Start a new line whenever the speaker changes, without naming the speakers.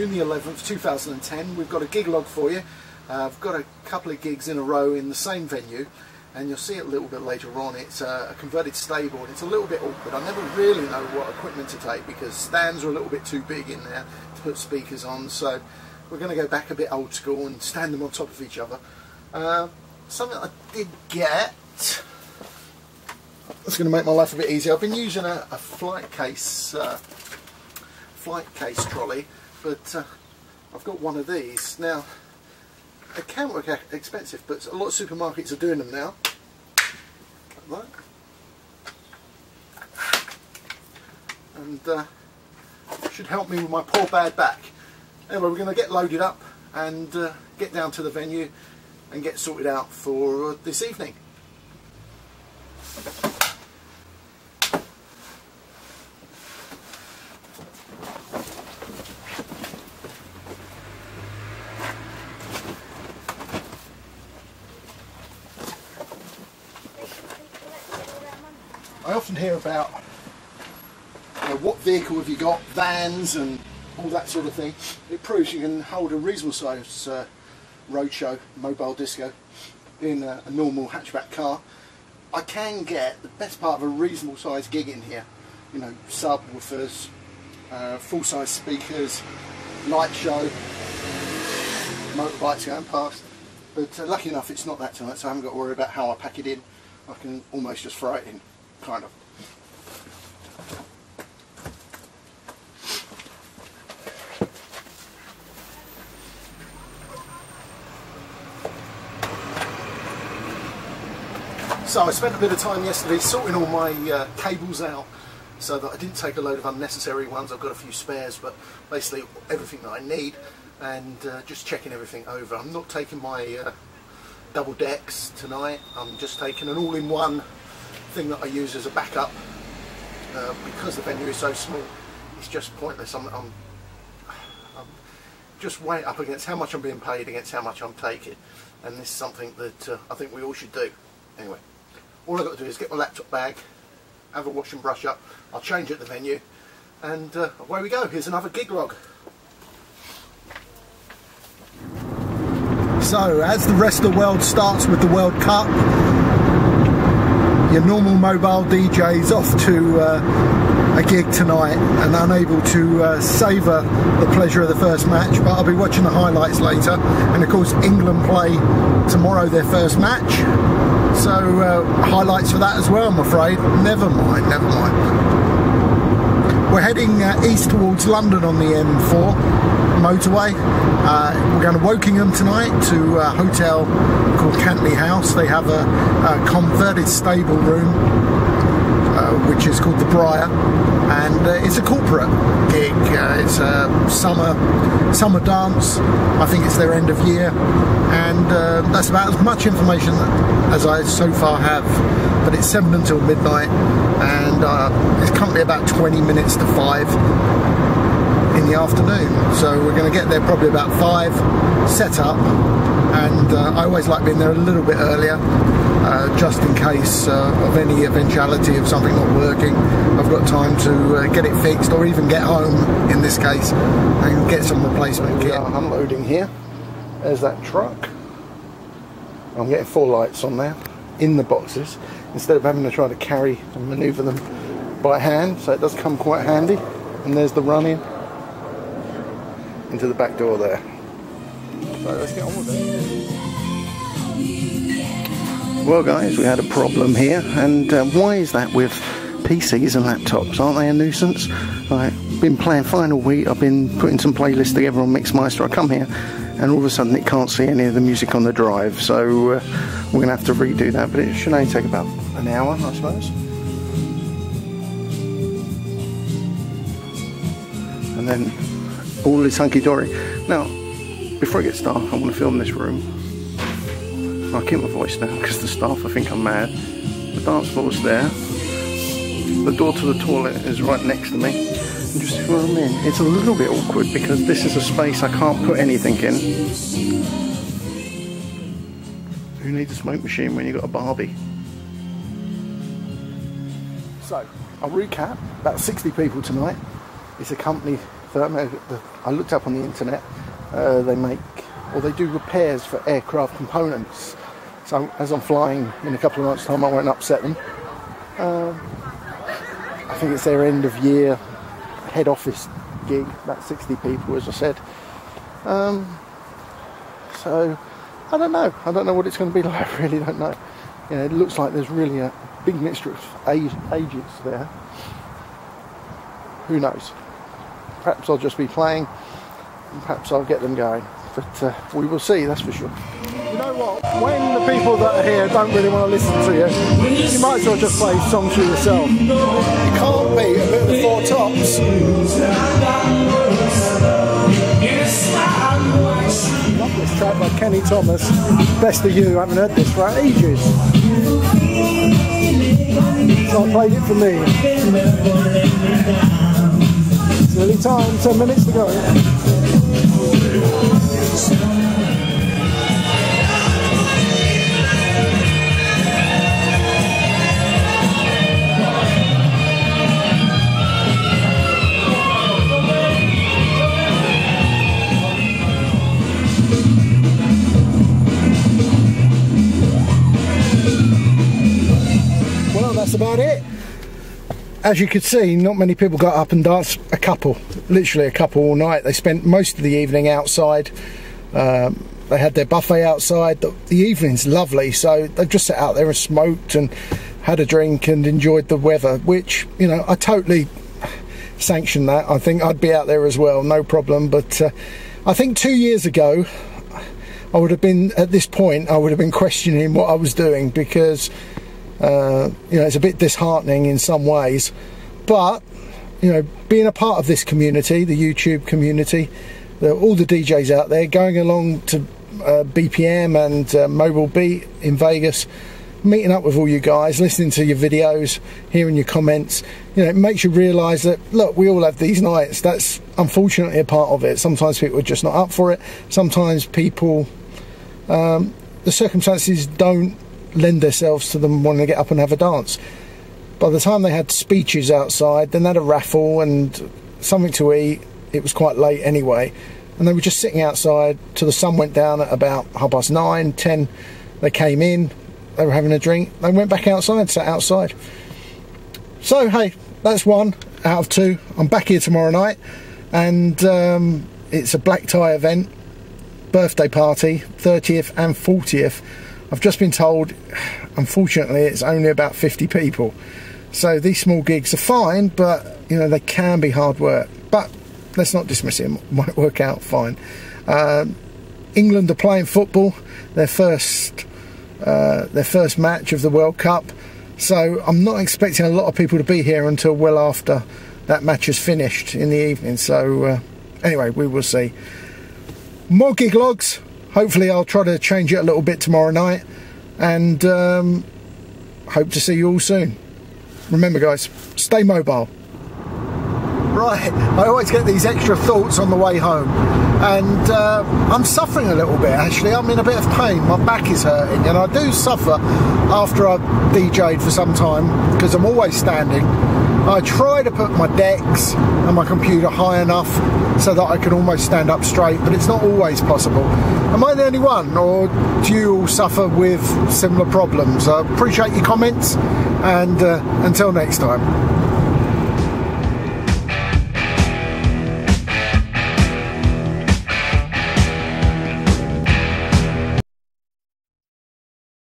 June the 11th 2010. We've got a gig log for you. I've got a couple of gigs in a row in the same venue, and you'll see it a little bit later on. It's a converted stable, and it's a little bit awkward. I never really know what equipment to take because stands are a little bit too big in there to put speakers on, so we're going to go back a bit old school and stand them on top of each other. Something I did get that's going to make my life a bit easier. I've been using a flight case trolley, but I've got one of these now. They can work expensive, but a lot of supermarkets are doing them now. Like that. And should help me with my poor bad back. Anyway, we're going to get loaded up and get down to the venue and get sorted out for this evening. I often hear about, you know, what vehicle have you got, vans and all that sort of thing. It proves you can hold a reasonable size roadshow, mobile disco in a normal hatchback car. I can get the best part of a reasonable size gig in here. You know, subwoofers, full size speakers, light show, motorbikes going past. But lucky enough it's not that tonight, so I haven't got to worry about how I pack it in. I can almost just throw it in. Kind of. So I spent a bit of time yesterday sorting all my cables out so that I didn't take a load of unnecessary ones. I've got a few spares, but basically everything that I need, and just checking everything over. I'm not taking my double decks tonight. I'm just taking an all-in-one thing that I use as a backup because the venue is so small. It's just pointless. I'm just weighing up against how much I'm being paid against how much I'm taking, and this is something that I think we all should do. Anyway, all I've got to do is get my laptop bag, have a wash and brush up, I'll change at the venue, and away we go. Here's another gig log. So as the rest of the world starts with the World Cup, your normal mobile DJ's off to a gig tonight and unable to savour the pleasure of the first match, but I'll be watching the highlights later. And of course England play tomorrow their first match, so highlights for that as well, I'm afraid. Never mind, never mind. We're heading east towards London on the M4 motorway. We're going to Wokingham tonight to a hotel called Cantley House. They have a converted stable room which is called the Briar, and it's a corporate gig. It's a summer dance. I think it's their end of year, and that's about as much information as I so far have. But it's 7 until midnight, and it's currently about 20 minutes to 5 in the afternoon, so we're going to get there probably about 5, set up, and I always like being there a little bit earlier, just in case of any eventuality of something not working. I've got time to get it fixed, or even get home in this case and get some replacement kit. I'm unloading here. There's that truck. I'm getting 4 lights on there in the boxes instead of having to try to carry and manoeuvre them by hand, so it does come quite handy. And there's the run-in into the back door there. So let's get on with it. Well guys, we had a problem here, and why is that with PCs and laptops? Aren't they a nuisance? I've been playing fine all week. I've been putting some playlists together on Mixmeister. I come here and all of a sudden it can't see any of the music on the drive, so we're going to have to redo that, but it should only take about an hour, I suppose. And then all this hunky-dory. Now, before I get started, I want to film this room. I'll keep my voice down because the staff, I think I'm mad. The dance floor's there. The door to the toilet is right next to me. And just where I'm in, it's a little bit awkward because this is a space I can't put anything in. Who needs a smoke machine when you've got a Barbie? So, I'll recap. About 60 people tonight. It's a company I looked up on the internet. They make, or they do repairs for aircraft components. So as I'm flying in a couple of months' time, I won't upset them. I think it's their end of year head office gig, about 60 people, as I said. So I don't know what it's going to be like. I really don't know. You know, it looks like there's really a big mixture of ages there. Who knows? Perhaps I'll just be playing, and perhaps I'll get them going. But we will see, that's for sure. You know what? When the people that are here don't really want to listen to you, you might as well just play songs for yourself. You can't beat a bit of the Four Tops. Love this track by Kenny Thomas. Best of You. I haven't heard this for ages. So I played it for me. It's nearly time, 10 minutes to go. That's about it. As you could see, not many people got up and danced. A couple, literally a couple all night. They spent most of the evening outside. They had their buffet outside. The evening's lovely, so they've just sat out there and smoked and had a drink and enjoyed the weather, which, you know, I totally sanction that. I think I'd be out there as well, no problem. But I think 2 years ago, I would have been, at this point, I would have been questioning what I was doing, because you know, it's a bit disheartening in some ways. But, you know, being a part of this community, the YouTube community, all the DJs out there, going along to BPM and Mobile Beat in Vegas, meeting up with all you guys, listening to your videos, hearing your comments, you know, it makes you realise that, look, we all have these nights. That's unfortunately a part of it. Sometimes people are just not up for it. Sometimes people, the circumstances don't lend themselves to them wanting to get up and have a dance. By the time they had speeches outside, then they had a raffle and something to eat. It was quite late anyway, and they were just sitting outside till the sun went down at about 9:30, 10. They came in, they were having a drink, they went back outside, sat outside. So hey, that's 1 out of 2. I'm back here tomorrow night, and it's a black tie event, birthday party, 30th and 40th. I've just been told, unfortunately, it's only about 50 people. So these small gigs are fine, but, you know, they can be hard work. But let's not dismiss it, it might work out fine. England are playing football, their first match of the World Cup. So I'm not expecting a lot of people to be here until well after that match is finished in the evening. So anyway, we will see. More gig logs. Hopefully I'll try to change it a little bit tomorrow night, and hope to see you all soon. Remember guys, stay mobile. Right, I always get these extra thoughts on the way home, and I'm suffering a little bit actually. I'm in a bit of pain, my back is hurting, and I do suffer after I've DJ'd for some time, because I'm always standing. I try to put my decks and my computer high enough so that I can almost stand up straight, but it's not always possible. Am I the only one, or do you all suffer with similar problems? I appreciate your comments, and until next time.